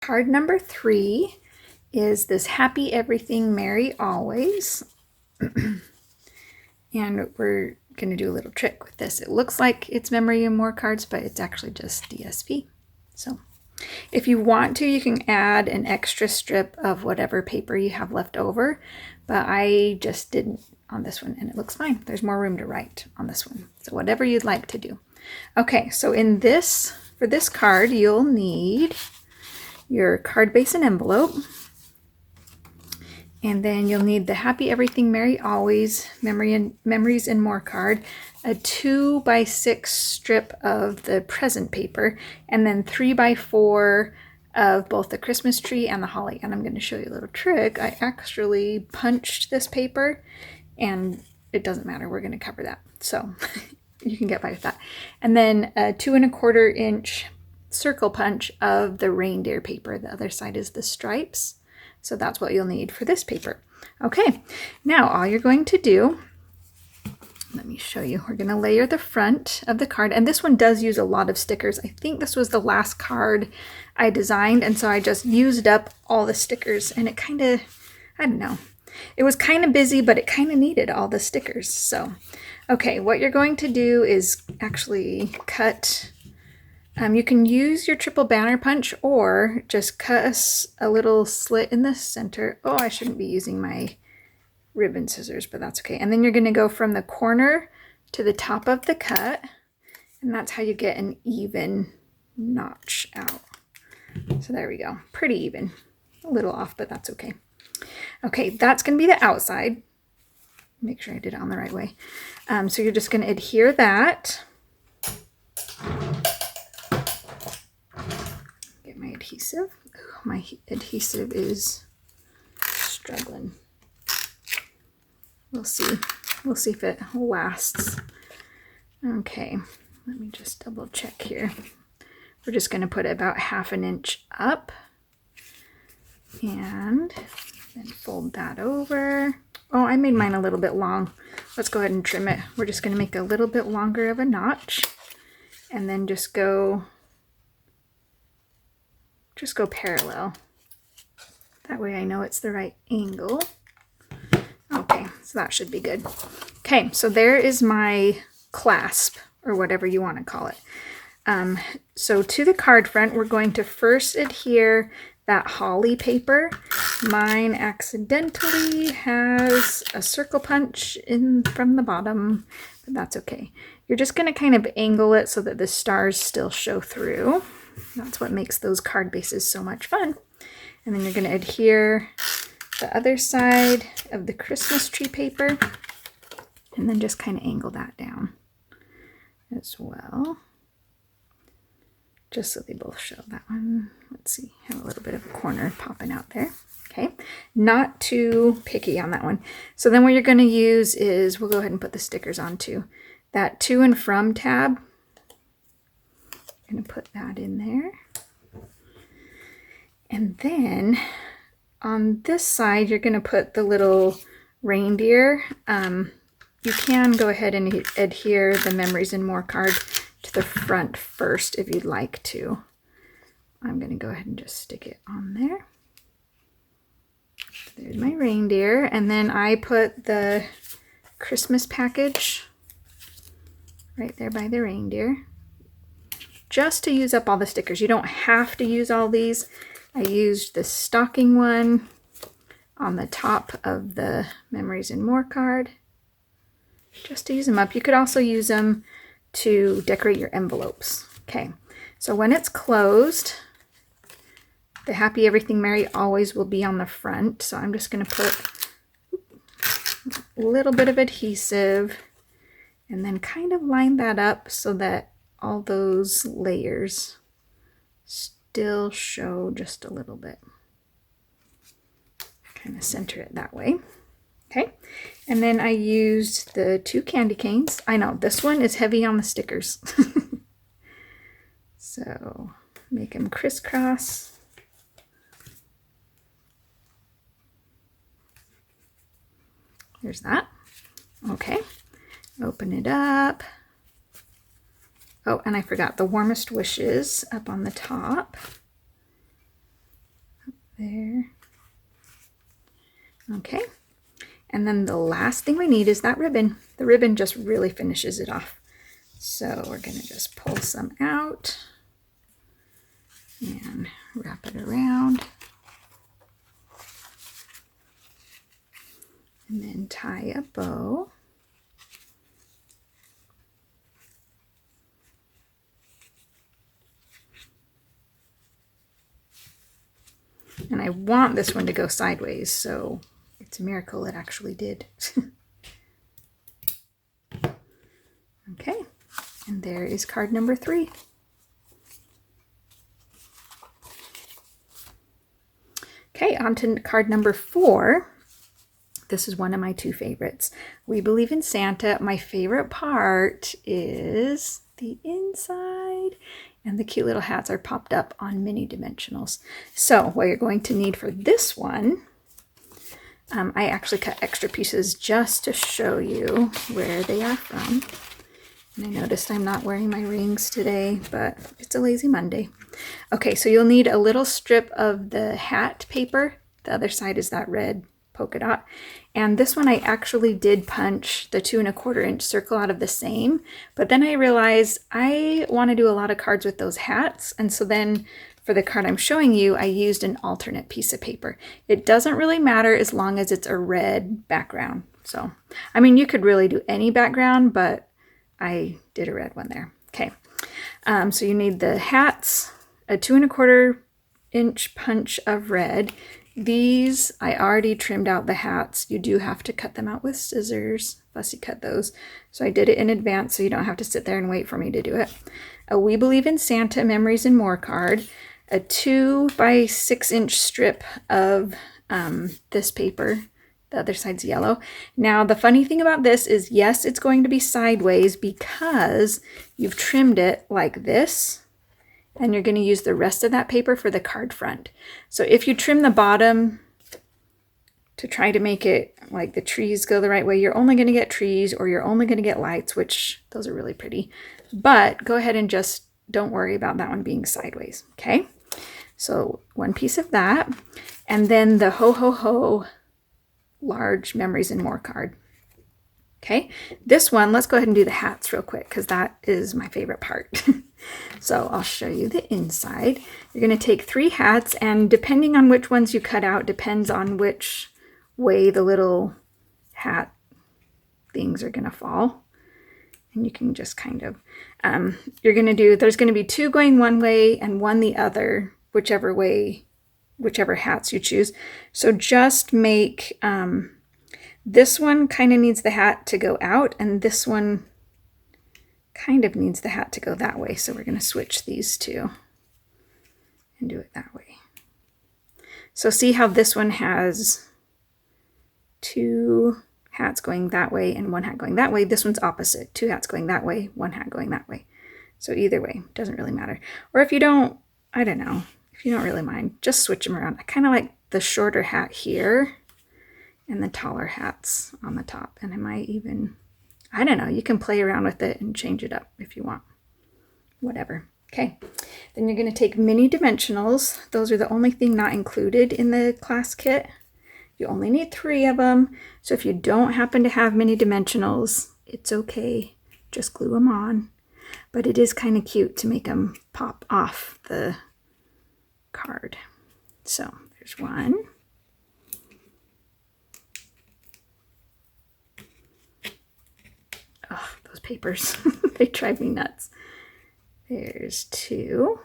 Card number 3 is this Happy Everything Merry Always. And we're going to do a little trick with this. It looks like it's Memory and More cards, but it's actually just DSP. So if you want to, you can add an extra strip of whatever paper you have left over, but I just didn't on this one and it looks fine. There's more room to write on this one. So whatever you'd like to do. Okay, so for this card, you'll need your card base and envelope. And then you'll need the Happy Everything Merry Always Memories and More card, a 2x6 strip of the present paper, and then 3x4 of both the Christmas tree and the holly. And I'm going to show you a little trick. I actually punched this paper, and it doesn't matter. We're going to cover that. So you can get by with that. And then a 2¼ inch circle punch of the reindeer paper. The other side is the stripes. So that's what you'll need for this paper. Okay, now all you're going to do, let me show you. We're going to layer the front of the card. And this one does use a lot of stickers. I think this was the last card I designed. And so I just used up all the stickers. And it kind of, I don't know. It was kind of busy, but it kind of needed all the stickers. So, okay, what you're going to do is actually cut. You can use your triple banner punch or just cut a little slit in the center. Oh, I shouldn't be using my ribbon scissors, but that's okay. And then you're going to go from the corner to the top of the cut, and that's how you get an even notch out. So there we go. Pretty even. A little off, but that's okay. Okay, that's going to be the outside. Make sure I did it on the right way. So you're just going to adhere that. Adhesive. Ooh, my adhesive is struggling. We'll see. We'll see if it lasts. Okay, let me just double check here. We're just going to put about ½ inch up and then fold that over. Oh, I made mine a little bit long. Let's go ahead and trim it. We're just going to make a little bit longer of a notch and then just go parallel. That way I know it's the right angle. Okay, so that should be good. Okay, so there is my clasp, or whatever you want to call it. So to the card front, we're going to first adhere that holly paper. Mine accidentally has a circle punch in from the bottom, but that's okay. You're just going to kind of angle it so that the stars still show through. That's what makes those card bases so much fun. And then you're going to adhere the other side of the Christmas tree paper and then just kind of angle that down as well. Just so they both show. That one, let's see, have a little bit of a corner popping out there. Okay, not too picky on that one. So then what you're going to use is, we'll go ahead and put the stickers on too. That to and from tab. Going to put that in there. And then on this side, you're going to put the little reindeer. You can go ahead and adhere the Memories and More card to the front first if you'd like to. I'm going to go ahead and just stick it on there. There's my reindeer. And then I put the Christmas package right there by the reindeer, just to use up all the stickers. You don't have to use all these. I used the stocking one on the top of the Memories and More card, just to use them up. You could also use them to decorate your envelopes. Okay, so when it's closed, the Happy Everything Merry Always will be on the front. So I'm just going to put a little bit of adhesive and then kind of line that up so that all those layers still show just a little bit. Kind of center it that way. Okay, and then I used the 2 candy canes. I know this one is heavy on the stickers. So make them crisscross. There's that. Okay, open it up. Oh, and I forgot the warmest wishes up on the top. there. Okay. And then the last thing we need is that ribbon. The ribbon just really finishes it off. So we're going to just pull some out and wrap it around. And then tie a bow. And I want this one to go sideways, so it's a miracle it actually did. Okay, and there is card number 3. Okay, on to card number 4. This is one of my 2 favorites. We Believe in Santa. My favorite part is the inside, and the cute little hats are popped up on mini dimensionals. So what you're going to need for this one, I actually cut extra pieces just to show you where they are from. And I noticed I'm not wearing my rings today, but it's a lazy Monday. Okay, so you'll need a little strip of the hat paper. The other side is that red polka dot. And this one I actually did punch the 2 1/4 inch circle out of the same, but then I realized I want to do a lot of cards with those hats. And so then for the card I'm showing you, I used an alternate piece of paper. It doesn't really matter as long as it's a red background. So, I mean, you could really do any background, but I did a red one there. Okay, so you need the hats, a 2 1/4 inch punch of red. These, I already trimmed out the hats. You do have to cut them out with scissors, fussy cut those. So I did it in advance so you don't have to sit there and wait for me to do it. A We Believe in Santa Memories and More card, a 2 by 6 inch strip of this paper. The other side's yellow. Now, the funny thing about this is, yes, it's going to be sideways because you've trimmed it like this, and you're going to use the rest of that paper for the card front. So if you trim the bottom to try to make it like the trees go the right way, you're only going to get trees, or you're only going to get lights, which those are really pretty. But go ahead and just don't worry about that one being sideways, okay? So 1 piece of that, and then the Ho Ho Ho large Memories and More card. Okay, this one, let's go ahead and do the hats real quick because that is my favorite part. So I'll show you the inside. You're going to take 3 hats, and depending on which ones you cut out depends on which way the little hat things are going to fall. And you can just kind of, you're going to do, there's going to be 2 going one way and 1 the other, whichever way, whichever hats you choose. So just make, this one kind of needs the hat to go out, and this one kind of needs the hat to go that way. So we're going to switch these 2 and do it that way. So see how this one has 2 hats going that way and 1 hat going that way. This one's opposite. 2 hats going that way, 1 hat going that way. So either way, doesn't really matter. Or if you don't, I don't know, if you don't really mind, just switch them around. I kind of like the shorter hat here and the taller hats on the top. And I might even, I don't know, you can play around with it and change it up if you want. Whatever. Okay. Then you're going to take mini dimensionals. Those are the only thing not included in the class kit. You only need 3 of them. So if you don't happen to have mini dimensionals, it's okay. Just glue them on. But it is kind of cute to make them pop off the card. So there's 1. Oh, those papers, they drive me nuts. There's 2.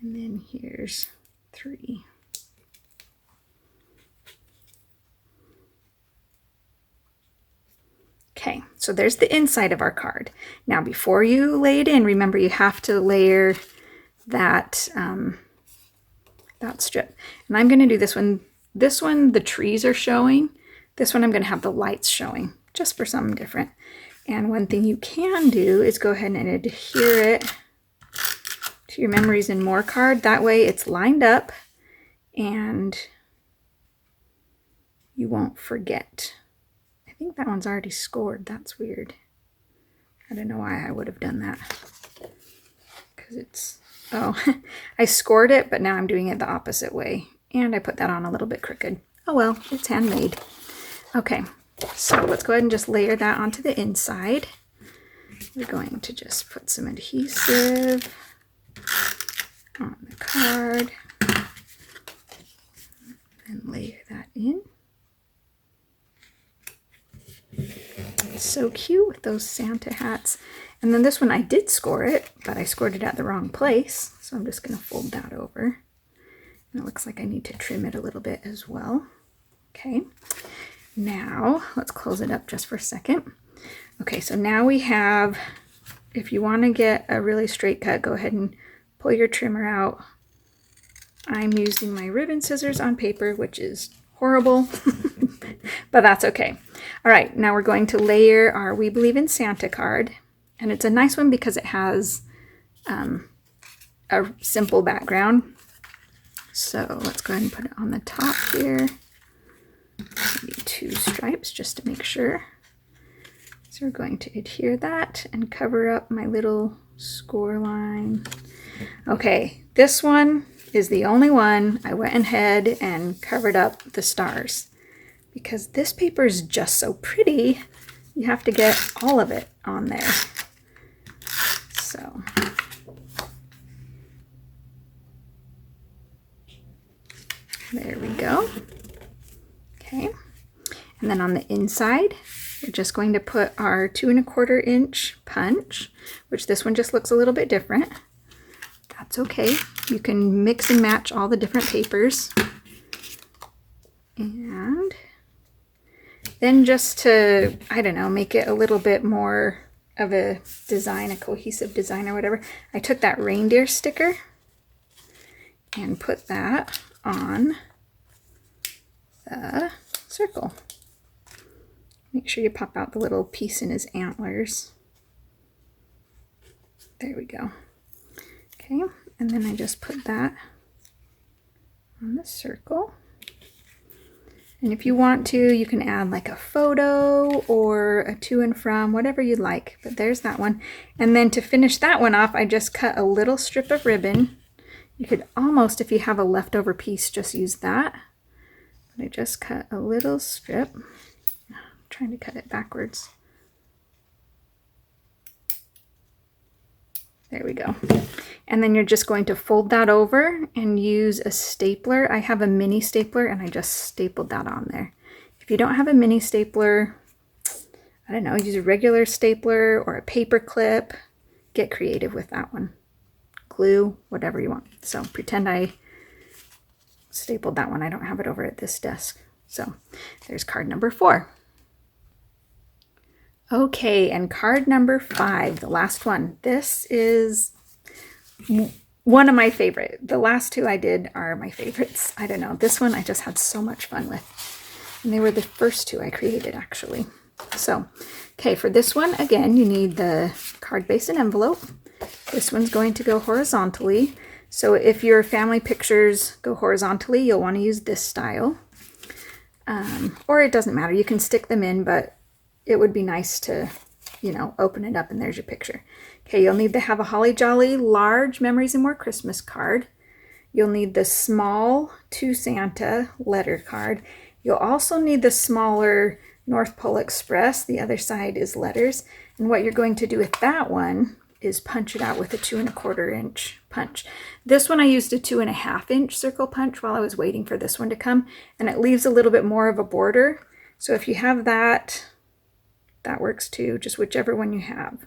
And then here's 3. Okay, so there's the inside of our card. Now, before you lay it in, remember you have to layer that, that strip. And I'm going to do this one. This one, the trees are showing. This one, I'm going to have the lights showing, just for something different. And one thing you can do is go ahead and adhere it to your Memories and More card. That way it's lined up and you won't forget. I think that one's already scored. That's weird. I don't know why I would have done that. Because it's, oh, I scored it, but now I'm doing it the opposite way. And I put that on a little bit crooked. Oh well, it's handmade. Okay, so let's go ahead and just layer that onto the inside. We're going to just put some adhesive on the card and layer that in. It's so cute with those Santa hats. And then this one I did score it, but I scored it at the wrong place. So I'm just going to fold that over. And it looks like I need to trim it a little bit as well. Okay, now let's close it up just for a second. Okay, so now we have, if you want to get a really straight cut, go ahead and pull your trimmer out. I'm using my ribbon scissors on paper, which is horrible, but that's okay. All right, now we're going to layer our We Believe in Santa card. And it's a nice one because it has a simple background. So let's go ahead and put it on the top here. Maybe 2 stripes just to make sure. So we're going to adhere that and cover up my little score line. Okay, this one is the only one I went ahead and covered up the stars. Because this paper is just so pretty, you have to get all of it on there. So there we go. Okay, and then on the inside, we're just going to put our 2 1/4 inch punch, which this one just looks a little bit different. That's okay. You can mix and match all the different papers. And then just to, I don't know, make it a little bit more of a design, a cohesive design or whatever, I took that reindeer sticker and put that on the circle. Make sure you pop out the little piece in his antlers. There we go. Okay, and then I just put that on the circle. And if you want to, you can add like a photo or a to and from, whatever you'd like. But there's that one. And then to finish that one off, I just cut a little strip of ribbon. You could almost, if you have a leftover piece, just use that. But I just cut a little strip. I'm trying to cut it backwards. There we go. And then you're just going to fold that over and use a stapler. I have a mini stapler and I just stapled that on there. If you don't have a mini stapler, I don't know, use a regular stapler or a paper clip. Get creative with that one. Glue, whatever you want. So pretend I stapled that one. I don't have it over at this desk. So there's card number 4. Okay, and card number 5, the last one. This is one of my favorite. The last 2 I did are my favorites. I don't know. This one I just had so much fun with. And they were the first 2 I created, actually. So, okay, for this one, again, you need the card base and envelope. This one's going to go horizontally. So if your family pictures go horizontally, you'll want to use this style. Or it doesn't matter. You can stick them in, but it would be nice to, you know, open it up and there's your picture. Okay, you'll need to have a Holly Jolly large Memories and More Christmas card. You'll need the small To Santa letter card. You'll also need the smaller North Pole Express. The other side is letters. And what you're going to do with that one is punch it out with a 2 1/4 inch punch. This one I used a 2 1/2 inch circle punch while I was waiting for this one to come. And it leaves a little bit more of a border. So if you have that, that works too. Just whichever one you have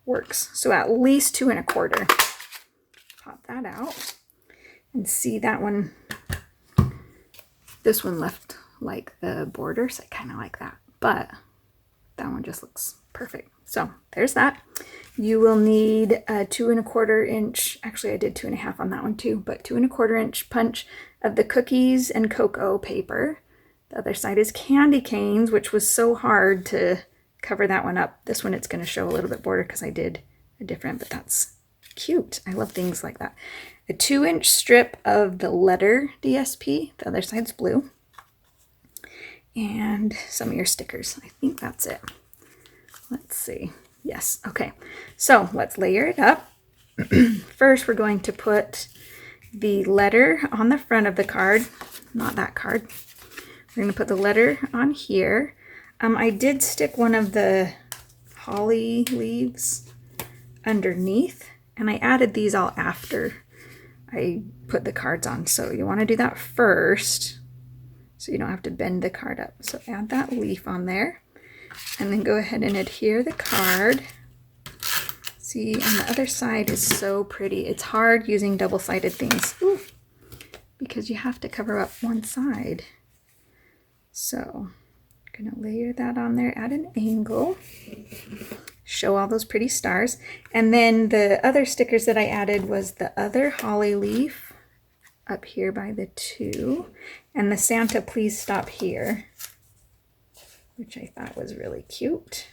works. So at least 2 1/4. Pop that out and see that one. This one left like the border, so I kind of like that. But that one just looks perfect. So there's that. You will need a 2 1/4 inch. Actually, I did 2 1/2 on that one too, but 2 1/4 inch punch of the cookies and cocoa paper. The other side is candy canes, which was so hard to cover that one up. This one, it's going to show a little bit border because I did a different, but that's cute. I love things like that. A 2 inch strip of the letter DSP. The other side's blue. And some of your stickers. I think that's it. Let's see. Yes. Okay. So let's layer it up. First, we're going to put the letter on the front of the card, not that card. We're going to put the letter on here. I did stick one of the holly leaves underneath, and I added these all after I put the cards on. So you want to do that first so you don't have to bend the card up. So add that leaf on there, and then go ahead and adhere the card. See, on the other side is so pretty. It's hard using double-sided things. Ooh, because you have to cover up one side. So I'm gonna layer that on there at an angle, show all those pretty stars. And then the other stickers that I added was the other holly leaf up here by the 2, and the Santa Please Stop Here, which I thought was really cute.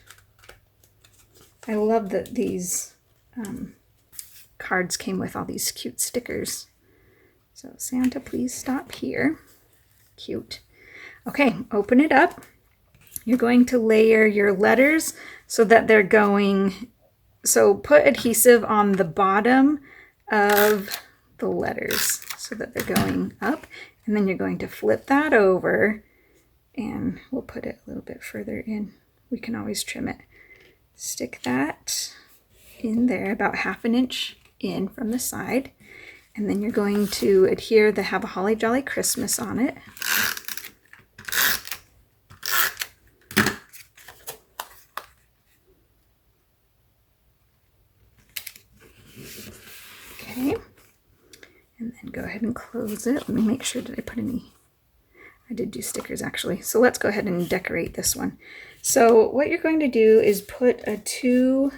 I love that these cards came with all these cute stickers. So Santa Please Stop Here, cute. Okay, open it up. You're going to layer your letters so that they're going, so put adhesive on the bottom of the letters so that they're going up, and then you're going to flip that over, and we'll put it a little bit further in. We can always trim it. Stick that in there about 1/2 inch in from the side, and then you're going to adhere the Have a Holly Jolly Christmas on it. Okay, and then go ahead and close it. Let me make sure, did I put any? I did do stickers actually. So let's go ahead and decorate this one. So what you're going to do is put a To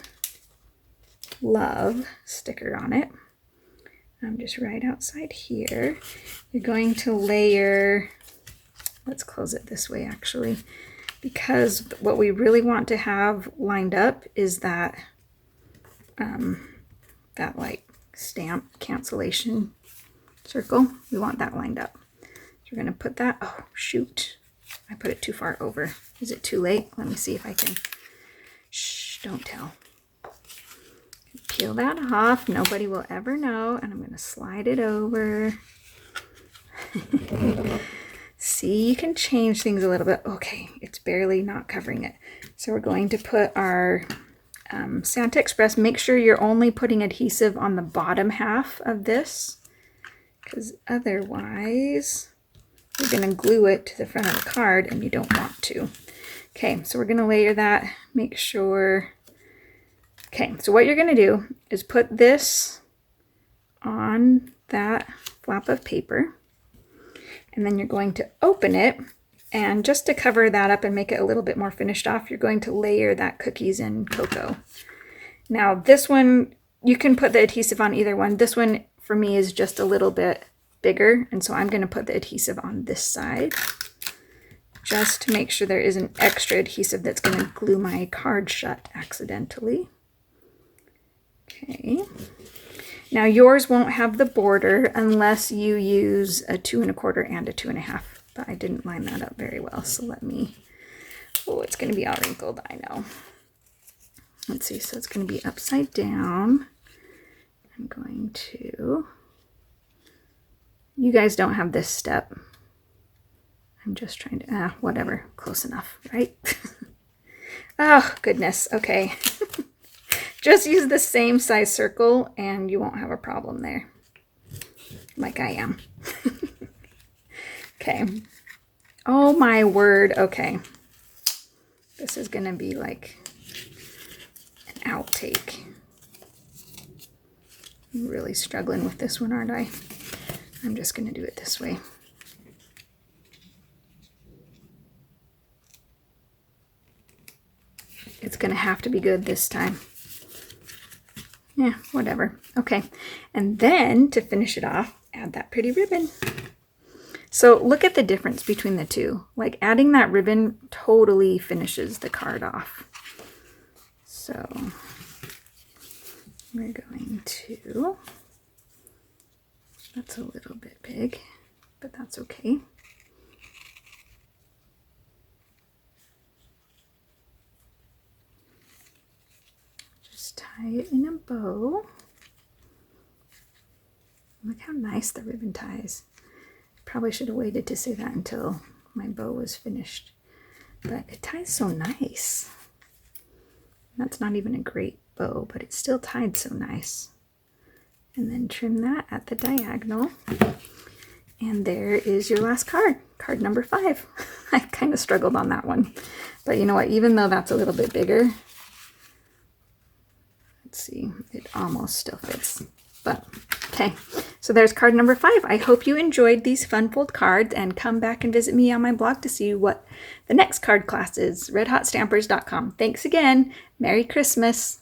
Love sticker on it. I'm just right outside here. You're going to layer, let's close it this way actually, because what we really want to have lined up is that that like stamp cancellation circle. We want that lined up. So we're going to put that, oh shoot, I put it too far over. Is it too late? Let me see if I can, shh, don't tell. Peel that off, nobody will ever know, and I'm going to slide it over. See, you can change things a little bit. Okay, it's barely not covering it. So we're going to put our Santa Express. Make sure you're only putting adhesive on the bottom half of this, because otherwise you're going to glue it to the front of the card and you don't want to. Okay, so we're going to layer that. Make sure. Okay, so what you're going to do is put this on that flap of paper, and then you're going to open it, and just to cover that up and make it a little bit more finished off, you're going to layer that cookies and cocoa. Now this one, you can put the adhesive on either one. This one for me is just a little bit bigger, and so I'm going to put the adhesive on this side just to make sure there isn't extra adhesive that's going to glue my card shut accidentally. Okay. Now yours won't have the border unless you use a 2 1/4 and a 2 1/2, but I didn't line that up very well. So let me, oh, it's going to be all wrinkled, I know. Let's see, so it's going to be upside down. I'm going to, you guys don't have this step. I'm just trying to, whatever, close enough, right? Oh, goodness, okay. Just use the same size circle and you won't have a problem there, like I am. Okay. Oh my word, okay. This is gonna be like an outtake. I'm really struggling with this one, aren't I? I'm just gonna do it this way. It's gonna have to be good this time. Yeah, whatever. Okay, and then to finish it off, add that pretty ribbon. So look at the difference between the two. Like adding that ribbon totally finishes the card off. So we're going to, that's a little bit big, but that's okay. Tie it in a bow. Look how nice the ribbon ties. Probably should have waited to say that until my bow was finished. But it ties so nice. That's not even a great bow, but it still tied so nice. And then trim that at the diagonal. And there is your last card, card number 5. I kind of struggled on that one. But you know what, even though that's a little bit bigger, let's see, it almost still fits. But, okay, so there's card number 5. I hope you enjoyed these fun fold cards, and come back and visit me on my blog to see what the next card class is, redhotstampers.com. Thanks again. Merry Christmas.